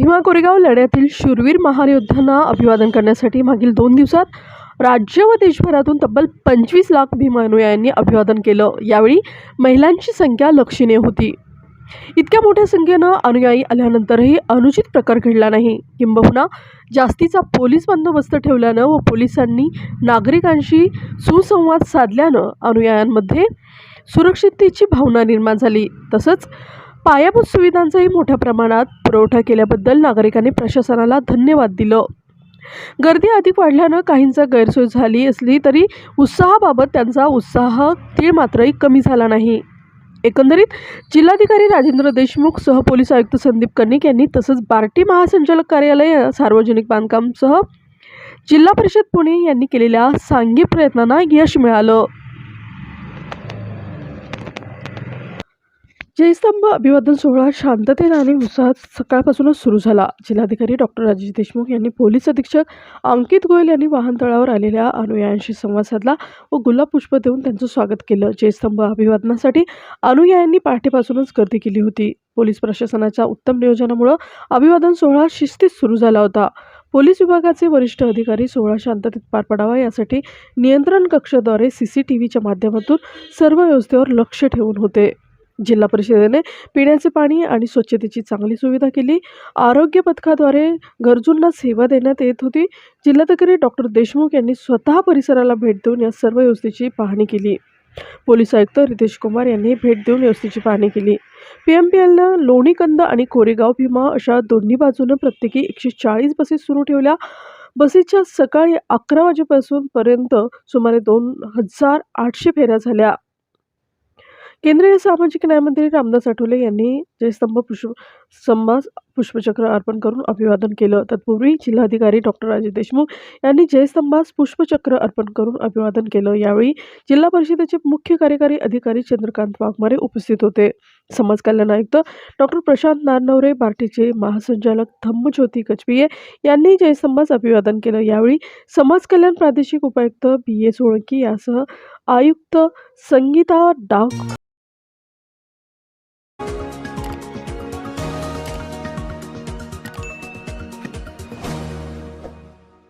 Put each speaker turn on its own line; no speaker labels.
भीमा कोरेगाव लढ्यातील शूरवीर महार योद्धांना अभिवादन करण्यासाठी मागील 2 दिवसात राज्य व देशभरातून तब्बल 25 लाख भीमा अनुयायांनी अभिवादन केलं। यावेळी महिलांची संख्या लक्षणीय होती। इतक्या मोठ्या संख्येनं अनुयायी आल्यानंतरही अनुचित प्रकार घडला नाही, किंबहुना जास्तीचा पोलीस बंदोबस्त ठेवल्यानं व पोलिसांनी नागरिकांशी सुसंवाद साधल्यानं अनुयायांमध्ये सुरक्षिततेची भावना निर्माण झाली। तसंच पायाभूत सुविधांचाही मोठ्या प्रमाणात पुरवठा केल्याबद्दल नागरिकांनी प्रशासनाला धन्यवाद दिलं। गर्दी अधिक वाढल्यानं काहींचा गैरसोय झाली असली तरी उत्साहाबाबत त्यांचा उत्साह तीळमात्रही कमी झाला नाही। एकंदरीत जिल्हाधिकारी राजेंद्र देशमुख, सहपोलीस आयुक्त संदीप कर्णिक यांनी तसंच बार्टी महासंचालक कार्यालय, सार्वजनिक बांधकाम सह जिल्हा परिषद पुणे यांनी केलेल्या सांघिक प्रयत्नांना यश मिळालं। जयस्तंभ अभिवादन सोहळा शांततेत आणि उत्साहात सकाळपासूनच सुरू झाला। जिल्हाधिकारी डॉक्टर राजेश देशमुख यांनी पोलीस अधीक्षक अंकित गोयल यांनी वाहनतळावर आलेल्या अनुयायांशी संवाद साधला व गुलाब पुष्प देऊन त्यांचं स्वागत केलं। जयस्तंभ अभिवादनासाठी अनुयायांनी पहाटेपासूनच गर्दी केली होती। पोलीस प्रशासनाच्या उत्तम नियोजनामुळे अभिवादन सोहळा शिस्तीत सुरू झाला होता। पोलीस विभागाचे वरिष्ठ अधिकारी सोहळा शांततेत पार पडावा यासाठी नियंत्रण कक्षाद्वारे CCTVच्या माध्यमातून सर्व व्यवस्थेवर लक्ष ठेवून होते। जिल्हा परिषदेने पिण्याचे पाणी आणि स्वच्छतेची चांगली सुविधा केली। आरोग्य पथकाद्वारे गरजूंना सेवा देण्यात येत होती। जिल्हाधिकारी डॉक्टर देशमुख यांनी स्वतः परिसराला भेट देऊन या सर्व व्यवस्थेची पाहणी केली। पोलीस आयुक्त रितेश कुमार यांनी भेट देऊन व्यवस्थेची पाहणी केली। PMPLनं लोणीकंद आणि कोरेगाव भीमा अशा दोन्ही बाजूने प्रत्येकी 140 बसेस सुरू ठेवल्या। बसेसच्या सकाळी 11 वाजेपासून पर्यंत सुमारे 2800 फेऱ्या झाल्या। केंद्रीय सामाजिक न्यायमंत्री रामदास आठवले यांनी जयस्तंभ पुष्पचक्र अर्पण करून अभिवादन केलं। तत्पूर्वी जिल्हाधिकारी डॉक्टर राजेश देशमुख यांनी जयस्तंभास पुष्पचक्र अर्पण करून अभिवादन केलं। यावेळी जिल्हा परिषदेचे मुख्य कार्यकारी अधिकारी चंद्रकांत वाघमारे उपस्थित होते। समाज कल्याण आयुक्त डॉक्टर प्रशांत नारनवरे, बार्टीचे महासंचालक धम्मज्योती कचपिये यांनी जयस्तंभास अभिवादन केलं। यावेळी समाज कल्याण प्रादेशिक उपायुक्त BA सोळंकी यासह आयुक्त संगीता डाग